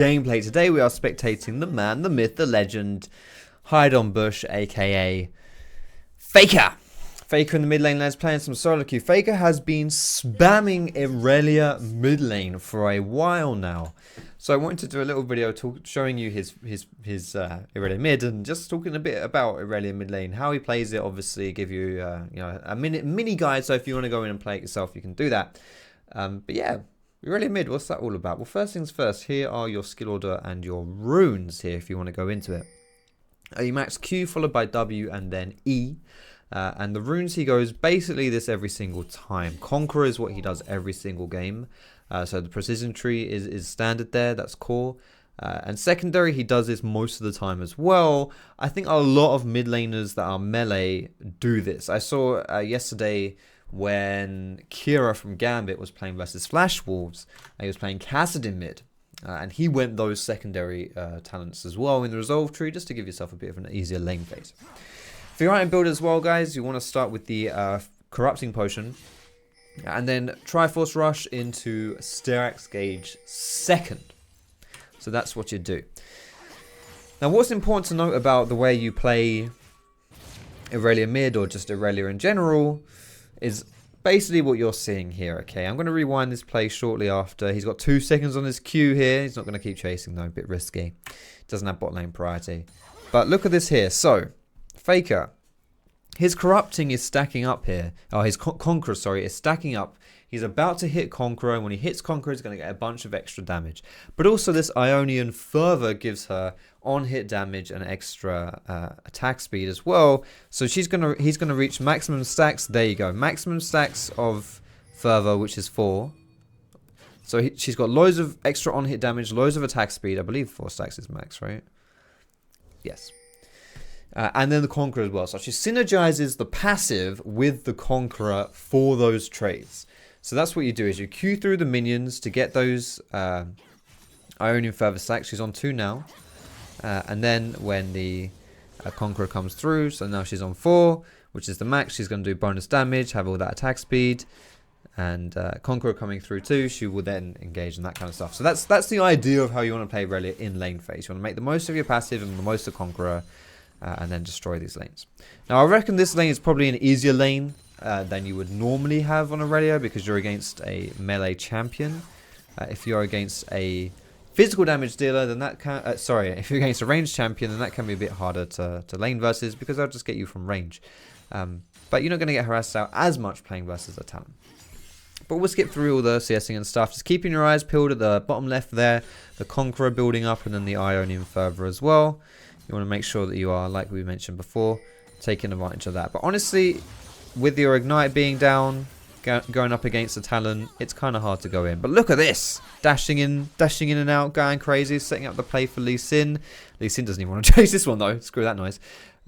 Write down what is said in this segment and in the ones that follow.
gameplay. Today we are spectating the man, the myth, the legend, Hide on Bush, aka Faker. Faker in the mid lane, lads, playing some solo queue. Faker has been spamming Irelia mid lane for a while now. So I wanted to do a little video showing you his Irelia mid and just talking a bit about Irelia mid lane, how he plays it. Obviously, give you a mini guide. So if you want to go in and play it yourself, you can do that. But yeah, Irelia mid, what's that all about? Well, first things first. Here are your skill order and your runes here if you want to go into it. You max Q followed by W and then E. And the runes, he goes basically this every single time. Conqueror is what he does every single game. So the precision tree is standard there. That's core. And secondary, he does this most of the time as well. I think a lot of mid laners that are melee do this. I saw yesterday when Kira from Gambit was playing versus Flash Wolves. He was playing Kassadin mid. And he went those secondary talents as well in the resolve tree, just to give yourself a bit of an easier lane phase. For your item build as well, guys, you want to start with the corrupting potion. And then Triforce Rush into Styrax Gauge second. So that's what you do. Now, what's important to note about the way you play Irelia mid or just Irelia in general is basically what you're seeing here, okay? I'm going to rewind this play shortly after. He's got 2 seconds on his Q here. He's not going to keep chasing, though. A bit risky. Doesn't have bot lane priority. But look at this here. So, Faker, his corrupting is stacking up here. Oh, his Conqueror, sorry, is stacking up. He's about to hit Conqueror, and when he hits Conqueror, he's going to get a bunch of extra damage. But also this Ionian Fervor gives her on-hit damage and extra attack speed as well. So he's going to reach maximum stacks. There you go. Maximum stacks of Fervor, which is 4. So she's got loads of extra on-hit damage, loads of attack speed. I believe 4 stacks is max, right? Yes. And then the Conqueror as well. So she synergizes the passive with the Conqueror for those trades. So that's what you do, is you queue through the minions to get those Ionian Fervor stacks. She's on 2 now. And then when the Conqueror comes through, so now she's on 4, which is the max. She's going to do bonus damage, have all that attack speed. And Conqueror coming through too, she will then engage in that kind of stuff. So that's the idea of how you want to play Irelia in lane phase. You want to make the most of your passive and the most of Conqueror. And then destroy these lanes. Now, I reckon this lane is probably an easier lane than you would normally have on Irelia, because you're against a melee champion. If you're against a physical damage dealer, then that can... if you're against a ranged champion, then that can be a bit harder to lane versus, because they'll just get you from range. But you're not going to get harassed out as much playing versus a talent. But we'll skip through all the CSing and stuff. Just keeping your eyes peeled at the bottom left there. The Conqueror building up, and then the Ionian Fervor as well. You want to make sure that you are, like we mentioned before, taking advantage of that. But honestly, with your Ignite being down, going up against the talent, it's kind of hard to go in. But look at this. Dashing in and out, going crazy, setting up the play for Lee Sin. Lee Sin doesn't even want to chase this one, though. Screw that noise.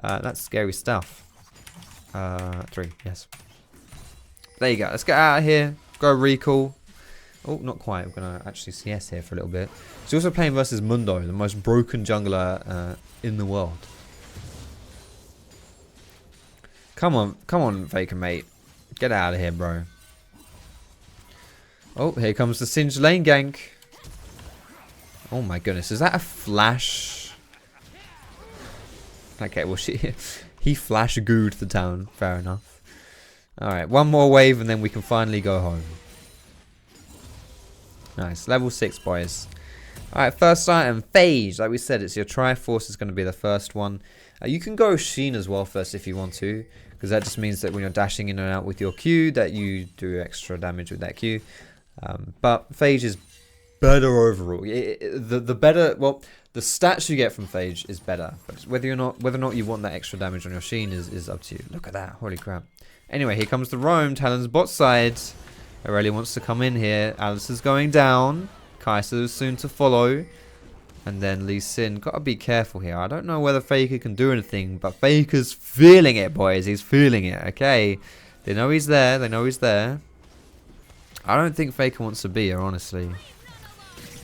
That's scary stuff. 3, yes. There you go. Let's get out of here. Go recall. Oh, not quite. We're going to actually CS here for a little bit. She's also playing versus Mundo, the most broken jungler in the world. Come on, Faker, mate. Get out of here, bro. Oh, here comes the Singed lane gank. Oh my goodness, is that a flash? Okay, well, he flash gooed the town. Fair enough. Alright, one more wave and then we can finally go home. Nice, level 6, boys. Alright, first item, Phage. Like we said, it's your Triforce is going to be the first one. You can go Sheen as well first if you want to, because that just means that when you're dashing in and out with your Q, that you do extra damage with that Q. But Phage is better overall. The better, well, the stats you get from Phage is better. But whether or not you want that extra damage on your Sheen is up to you. Look at that, holy crap. Anyway, here comes the roam. Talon's bot side. Irelia wants to come in here. Alice is going down. Kai'Sa is soon to follow. And then Lee Sin. Gotta be careful here. I don't know whether Faker can do anything, but Faker's feeling it, boys. He's feeling it, okay? They know he's there. They know he's there. I don't think Faker wants to be here, honestly.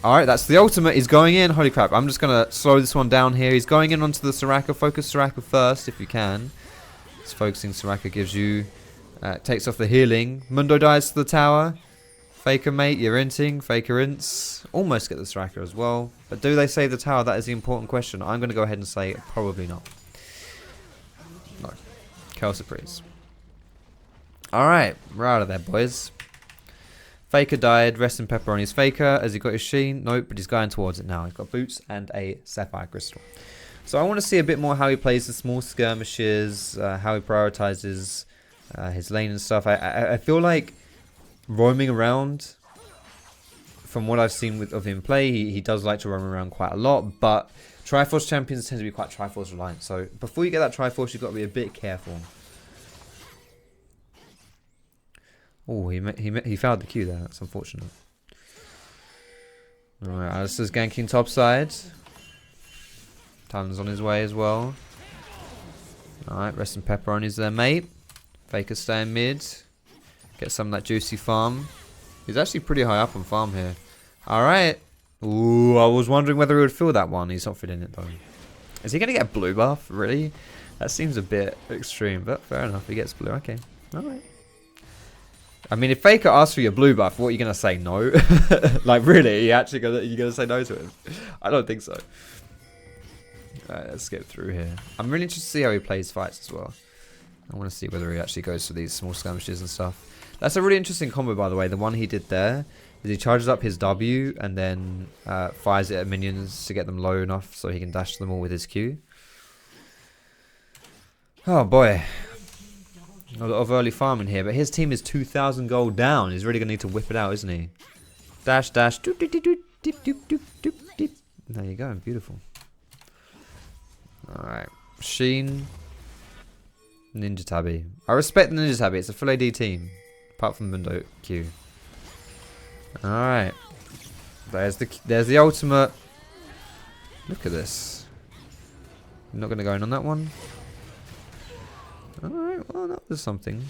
Alright, that's the ultimate. He's going in. Holy crap. I'm just gonna slow this one down here. He's going in onto the Soraka. Focus Soraka first, if you can. Focusing Soraka gives you... takes off the healing. Mundo dies to the tower. Faker, mate, you're inting. Faker ints. Almost get the striker as well. But do they save the tower? That is the important question. I'm going to go ahead and say probably not. No. Kill surprise. Alright, we're out of there, boys. Faker died. Rest in pepperoni's Faker. Has he got his sheen? Nope, but he's going towards it now. He's got boots and a sapphire crystal. So I want to see a bit more how he plays the small skirmishes, how he prioritizes his lane and stuff. I feel like roaming around, from what I've seen of him play, he does like to roam around quite a lot, but Triforce champions tend to be quite Triforce reliant. So before you get that Triforce, you've got to be a bit careful. Oh, he fouled the Q there. That's unfortunate. Alright, Alistair's ganking top side. Talon's on his way as well. Alright, rest in pepperoni's there, mate. Faker staying mid. Get some of that juicy farm. He's actually pretty high up on farm here. Alright. Ooh, I was wondering whether he would fill that one. He's not filling it though. Is he going to get a blue buff? Really? That seems a bit extreme, but fair enough. He gets blue. Okay. Alright. I mean, if Faker asks for your blue buff, what are you going to say? No? Like, really? You actually going to say no to him? I don't think so. Alright, let's get through here. I'm really interested to see how he plays fights as well. I want to see whether he actually goes for these small skirmishes and stuff. That's a really interesting combo, by the way. The one he did there is he charges up his W and then fires it at minions to get them low enough so he can dash them all with his Q. Oh, boy. A lot of early farming here, but his team is 2,000 gold down. He's really going to need to whip it out, isn't he? Dash, dash. Doop, doop, doop, doop, doop, doop, doop, doop. There you go. Beautiful. Alright. Sheen. Ninja Tabby. I respect the Ninja Tabby. It's a full AD team. Apart from Mundo Q. Alright. There's the ultimate. Look at this. I'm not going to go in on that one. Alright, well that was something.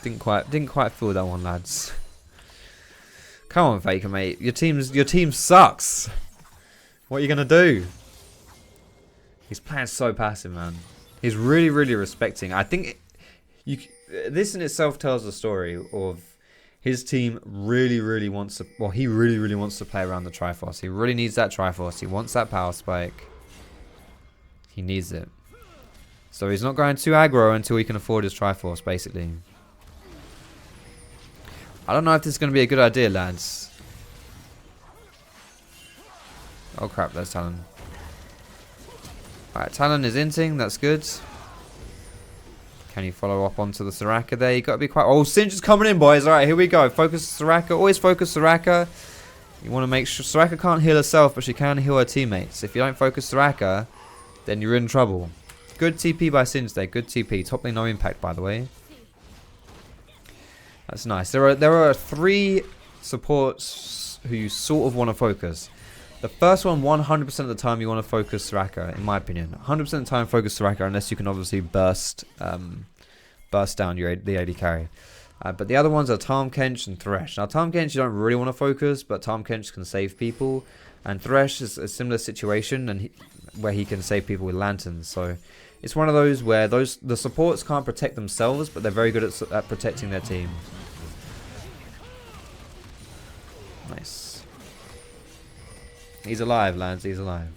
Didn't quite feel that one, lads. Come on, Faker, mate. Your team sucks. What are you gonna do? He's playing so passive, man. He's really, really respecting. I think this in itself tells the story of his team really, really wants to. Well, he really, really wants to play around the Triforce. He really needs that Triforce. He wants that power spike. He needs it. So he's not going too aggro until he can afford his Triforce, basically. I don't know if this is going to be a good idea, lads. Oh crap, there's Talon. Alright, Talon is inting, that's good. Can he follow up onto the Soraka there? You got to be quite... Oh, Singe is coming in, boys. Alright, here we go. Focus Soraka. Always focus Soraka. You want to make sure... Soraka can't heal herself, but she can heal her teammates. If you don't focus Soraka, then you're in trouble. Good TP by Singe there. Good TP. Top lane no impact, by the way. That's nice. There are 3 supports who you sort of want to focus. The first one, 100% of the time, you want to focus Soraka, in my opinion. 100% of the time, focus Soraka, unless you can obviously burst down the AD carry. But the other ones are Tahm Kench and Thresh. Now, Tahm Kench you don't really want to focus, but Tahm Kench can save people. And Thresh is a similar situation where he can save people with lanterns. So it's one of those where the supports can't protect themselves, but they're very good at protecting their team. Nice. He's alive, lads. He's alive.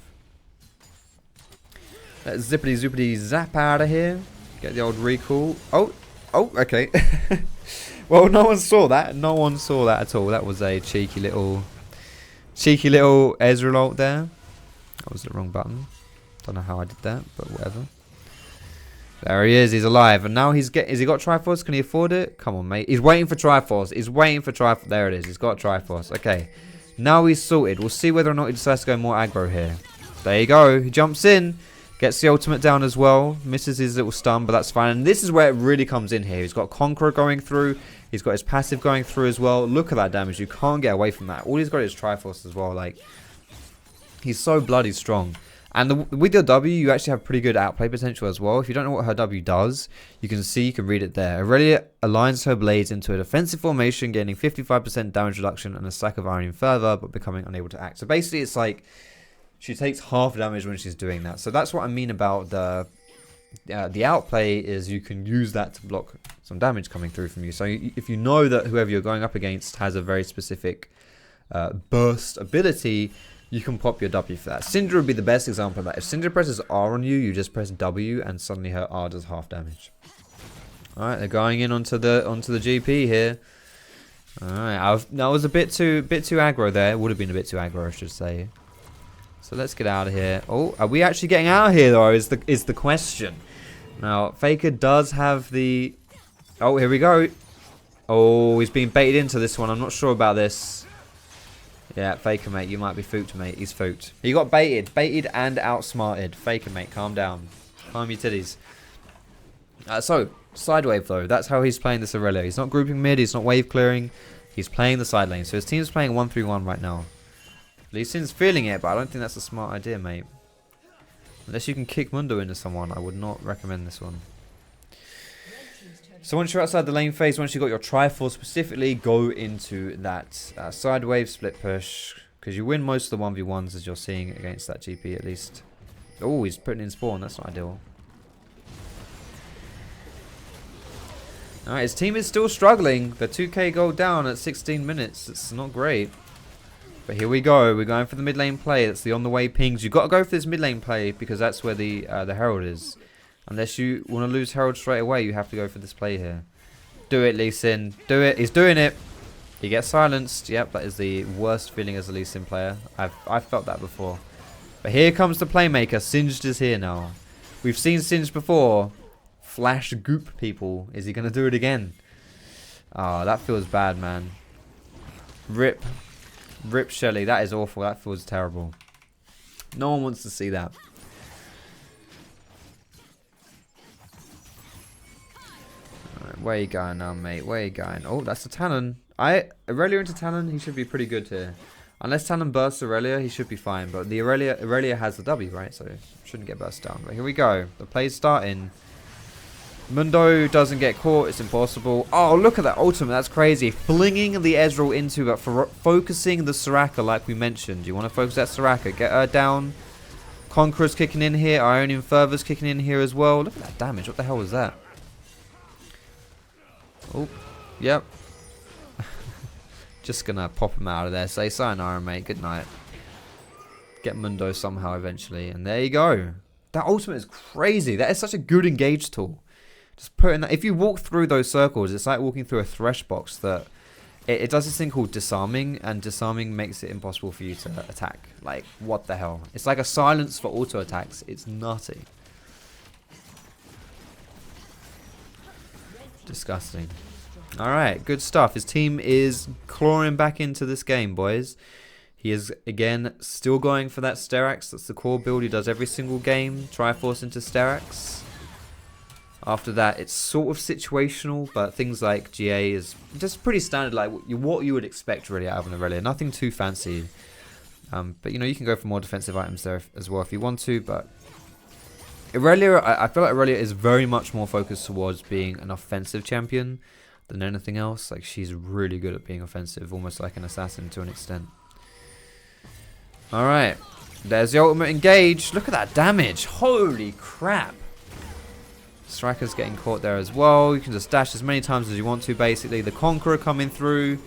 Let's zippity zoopity zap out of here. Get the old recall. Oh, okay. Well, no one saw that. No one saw that at all. That was a cheeky little Ezreal ult there. That was the wrong button. Don't know how I did that, but whatever. There he is. He's alive, and now has he got Triforce? Can he afford it? Come on, mate. He's waiting for Triforce. He's waiting for Triforce. There it is. He's got Triforce. Okay. Now he's sorted. We'll see whether or not he decides to go more aggro here. There you go. He jumps in. Gets the ultimate down as well. Misses his little stun, but that's fine. And this is where it really comes in here. He's got Conqueror going through. He's got his passive going through as well. Look at that damage. You can't get away from that. All he's got is Triforce as well. Like, he's so bloody strong. And with your W, you actually have pretty good outplay potential as well. If you don't know what her W does, you can read it there. Irelia aligns her blades into a defensive formation, gaining 55% damage reduction and a stack of iron further, but becoming unable to act. So basically, it's like she takes half damage when she's doing that. So that's what I mean about the The outplay is you can use that to block some damage coming through from you. So if you know that whoever you're going up against has a very specific burst ability, you can pop your W for that. Syndra would be the best example of that. If Syndra presses R on you, you just press W and suddenly her R does half damage. Alright, they're going in onto the GP here. Alright, that was a bit too aggro there. It would have been a bit too aggro, I should say. So let's get out of here. Oh, are we actually getting out of here though? Is the question. Now, Faker does have the... Oh, here we go. Oh, he's being baited into this one. I'm not sure about this. Yeah, Faker, mate. You might be fooked, mate. He's fooked. He got baited. Baited and outsmarted. Faker, mate. Calm down. Calm your titties. So, side wave, though. That's how he's playing this Irelia. He's not grouping mid. He's not wave clearing. He's playing the side lane. So his team's playing 1-3-1 right now. Lee Sin's feeling it, but I don't think that's a smart idea, mate. Unless you can kick Mundo into someone, I would not recommend this one. So once you're outside the lane phase, once you've got your Triforce specifically, go into that side wave split push. Because you win most of the 1v1s as you're seeing against that GP at least. Oh, he's putting in spawn. That's not ideal. Alright, his team is still struggling. The 2k gold down at 16 minutes. It's not great. But here we go. We're going for the mid lane play. That's the on the way pings. You've got to go for this mid lane play because that's where the Herald is. Unless you want to lose Herald straight away, you have to go for this play here. Do it, Lee Sin. Do it. He's doing it. He gets silenced. Yep, that is the worst feeling as a Lee Sin player. I've felt that before. But here comes the playmaker. Singed is here now. We've seen Singed before. Flash goop people. Is he going to do it again? Oh, that feels bad, man. Rip. Rip Shelly. That is awful. That feels terrible. No one wants to see that. Alright, where you going now, mate? Where you going? Oh, that's a Talon. Irelia into Talon, he should be pretty good here. Unless Talon bursts Irelia, he should be fine. But the Irelia has the W, right? So shouldn't get burst down. But here we go. The play's starting. Mundo doesn't get caught. It's impossible. Oh, look at that ultimate. That's crazy. Flinging the Ezreal into it. For focusing the Soraka like we mentioned. You want to focus that Soraka. Get her down. Conqueror's kicking in here. Ionian Fervor's kicking in here as well. Look at that damage. What the hell was that? Oh, yep. Just going to pop him out of there. Say sayonara, mate. Good night. Get Mundo somehow eventually. And there you go. That ultimate is crazy. That is such a good engage tool. Just put in that. If you walk through those circles, it's like walking through a thresh box that it does this thing called disarming, and disarming makes it impossible for you to attack. Like, what the hell? It's like a silence for auto attacks. It's nutty. Disgusting. Alright, good stuff. His team is clawing back into this game, boys. He is, again, still going for that Sterax. That's the core build he does every single game. Triforce into Sterax. After that, it's sort of situational, but things like GA is just pretty standard, like what you would expect really out of an Irelia. Nothing too fancy. But, you know, you can go for more defensive items there as well if you want to. But Irelia, I feel like Irelia is very much more focused towards being an offensive champion than anything else. Like, she's really good at being offensive, almost like an assassin to an extent. Alright, there's the ultimate engage. Look at that damage. Holy crap. Striker's getting caught there as well. You can just dash as many times as you want to, basically. The Conqueror coming through.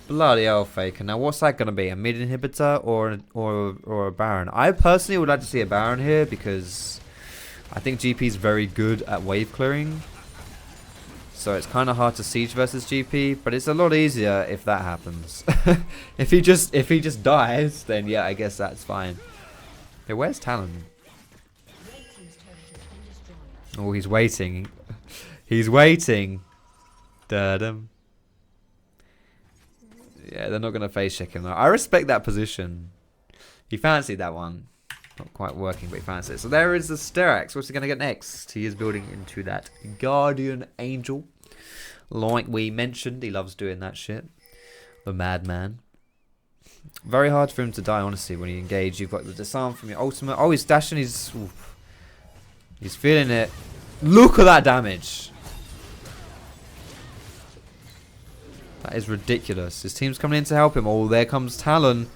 Bloody hell, Faker. Now, what's that going to be? A mid inhibitor or a Baron? I personally would like to see a Baron here because I think GP is very good at wave clearing. So it's kind of hard to siege versus GP, but it's a lot easier if that happens. if he just dies, then yeah, I guess that's fine. Hey, where's Talon? Oh, he's waiting. He's waiting. Da-dum. Yeah, they're not going to face check him though. I respect that position. He fancied that one. Not quite working, but he fancied it. So there is the Sterax. What's he going to get next? He is building into that Guardian Angel. Like we mentioned, he loves doing that shit. The madman. Very hard for him to die, honestly, when you engage. You've got the disarm from your ultimate. Oh, he's dashing. He's feeling it. Look at that damage. That is ridiculous. His team's coming in to help him. Oh, there comes Talon.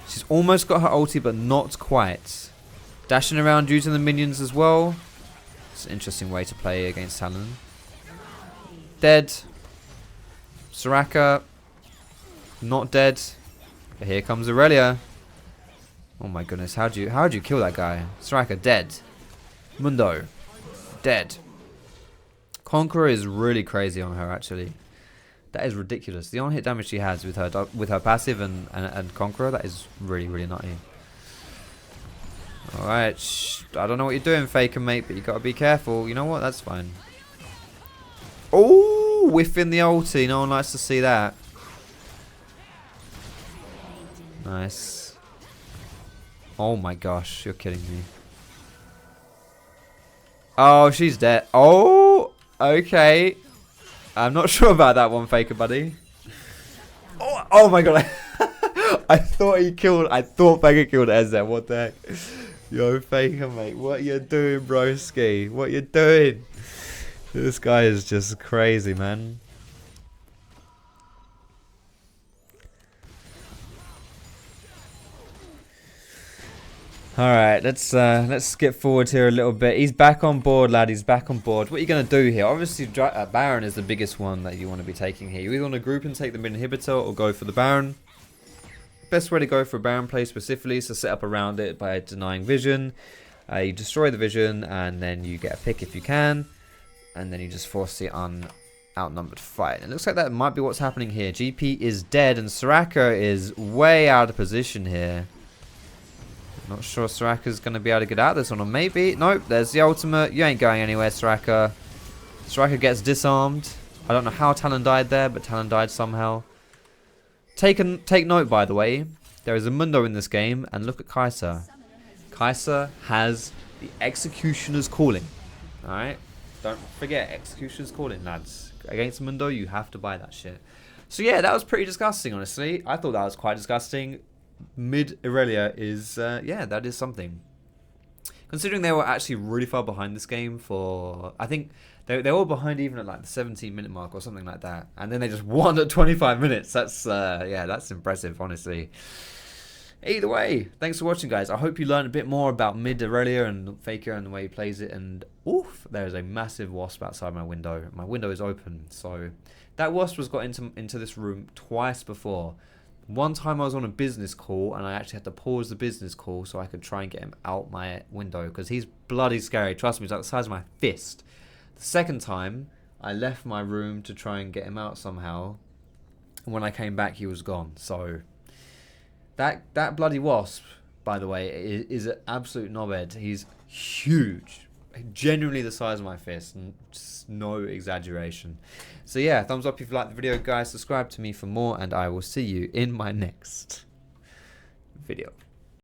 She's almost got her ulti, but not quite. Dashing around using the minions as well. It's an interesting way to play against Talon. Dead. Soraka. Not dead. But here comes Irelia. Oh my goodness, how'd you kill that guy? Soraka dead. Mundo dead. Conqueror is really crazy on her actually. That is ridiculous. The on-hit damage she has with her passive and Conqueror, that is really, really nutty. Alright, I don't know what you're doing, Faker, mate, but you gotta be careful. You know what? That's fine. Oh, whiffing the ulti. No one likes to see that. Nice. Oh my gosh, you're kidding me. Oh, she's dead. Oh, okay. I'm not sure about that one, Faker, buddy. Oh my god. I thought Faker killed Ezra. What the heck? Yo, Faker, mate. What you doing, broski? What you doing? This guy is just crazy, man. Alright, let's skip forward here a little bit. He's back on board, lad. He's back on board. What are you going to do here? Obviously, Baron is the biggest one that you want to be taking here. You either want to group and take the mid inhibitor or go for the Baron. Best way to go for a Baron play specifically is to set up around it by denying vision. You destroy the vision and then you get a pick if you can. And then you just force the outnumbered fight. It looks like that might be what's happening here. GP is dead and Soraka is way out of position here. Not sure Soraka's going to be able to get out of this one, or maybe. Nope, there's the ultimate. You ain't going anywhere, Soraka. Soraka gets disarmed. I don't know how Talon died there, but Talon died somehow. Take note, by the way. There is a Mundo in this game, and look at Kai'Sa. Kai'Sa has the Executioner's Calling. Alright? Don't forget, Executioner's Calling, lads. Against Mundo, you have to buy that shit. So yeah, that was pretty disgusting, honestly. I thought that was quite disgusting. Mid Irelia is, yeah, that is something. Considering they were actually really far behind this game for, I think, they were behind even at like the 17-minute mark or something like that. And then they just won at 25 minutes. That's, yeah, that's impressive, honestly. Either way, thanks for watching, guys. I hope you learned a bit more about mid Irelia and Faker and the way he plays it. And, oof, there is a massive wasp outside my window. My window is open, so that wasp was got into this room twice before. One time I was on a business call and I actually had to pause the business call so I could try and get him out my window because he's bloody scary. Trust me, he's like the size of my fist. The second time, I left my room to try and get him out somehow. And when I came back, he was gone. So that bloody wasp, by the way, is an absolute knobhead. He's huge. Genuinely the size of my fist, and just no exaggeration. So yeah, thumbs up if you liked the video, guys. Subscribe to me for more, and I will see you in my next video.